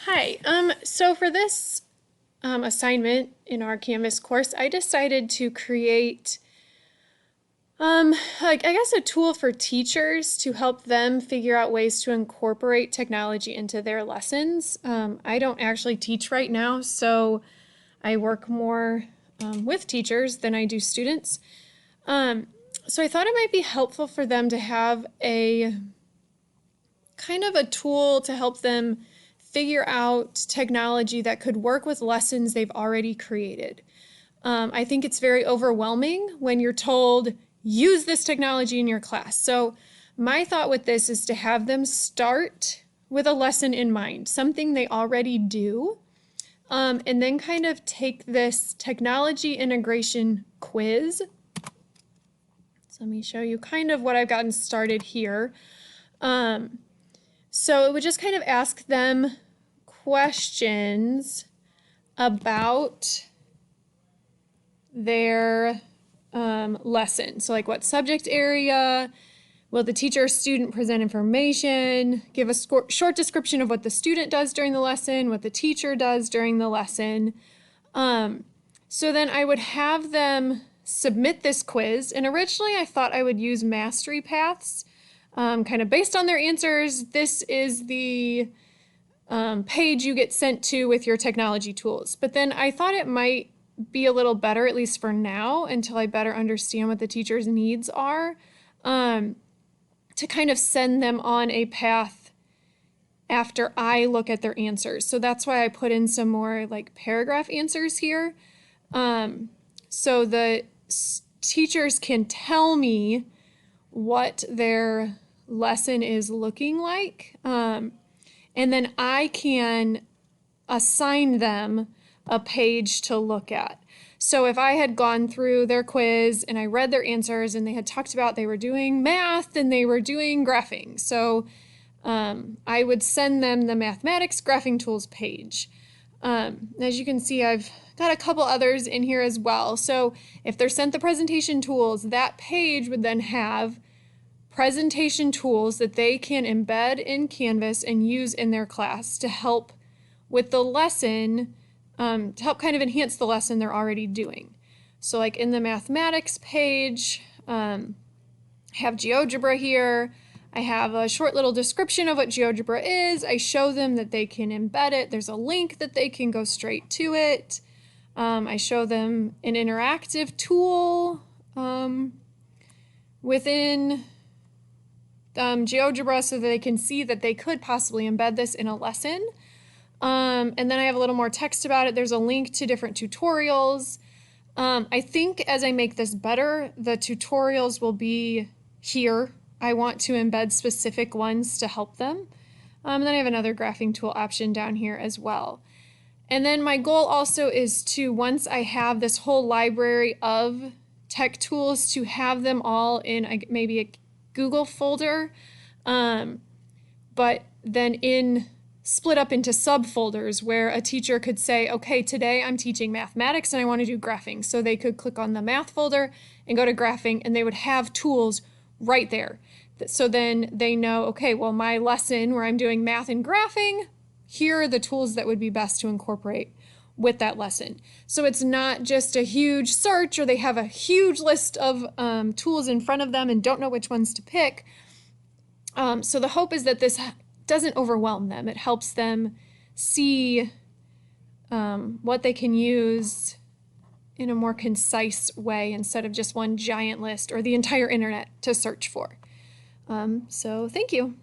Hi. So for this assignment in our Canvas course, I decided to create I guess a tool for teachers to help them figure out ways to incorporate technology into their lessons. I don't actually teach right now, so I work more with teachers than I do students. Um, so I thought it might be helpful for them to have a kind of a tool to help them figure out technology that could work with lessons they've already created. I think it's very overwhelming when you're told, use this technology in your class. So my thought with this is to have them start with a lesson in mind, something they already do, and then kind of take this technology integration quiz. So let me show you kind of what I've gotten started here. So it would just kind of ask them questions about their lesson. So like what subject area, will the teacher or student present information, give a short description of what the student does during the lesson, what the teacher does during the lesson. So then I would have them submit this quiz, and originally I thought I would use Mastery Paths. Kind of based on their answers, this is the page you get sent to with your technology tools. But then I thought it might be a little better, at least for now, until I better understand what the teacher's needs are, to kind of send them on a path after I look at their answers. So that's why I put in some more like paragraph answers here. So the teachers can tell me what their lesson is looking like. And then I can assign them a page to look at. So if I had gone through their quiz and I read their answers and they had talked about they were doing math and they were doing graphing. So I would send them the mathematics graphing tools page. As you can see, I've got a couple others in here as well. So if they're sent the presentation tools, that page would then have presentation tools that they can embed in Canvas and use in their class to help with the lesson, to help kind of enhance the lesson they're already doing. So like in the mathematics page, I have GeoGebra here. I have a short little description of what GeoGebra is. I show them that they can embed it. There's a link that they can go straight to it. I show them an interactive tool within GeoGebra so that they can see that they could possibly embed this in a lesson. And then I have a little more text about it. There's a link to different tutorials. I think as I make this better, the tutorials will be here. I want to embed specific ones to help them. And then I have another graphing tool option down here as well. And then my goal also is to, once I have this whole library of tech tools, to have them all in maybe a Google folder, but then split up into subfolders where a teacher could say, okay, today I'm teaching mathematics and I want to do graphing. So they could click on the math folder and go to graphing, and they would have tools right there. So then they know, okay, well, my lesson where I'm doing math and graphing, here are the tools that would be best to incorporate with that lesson. So it's not just a huge search, or they have a huge list of tools in front of them and don't know which ones to pick. So the hope is that this doesn't overwhelm them. It helps them see what they can use in a more concise way instead of just one giant list or the entire internet to search for. So thank you.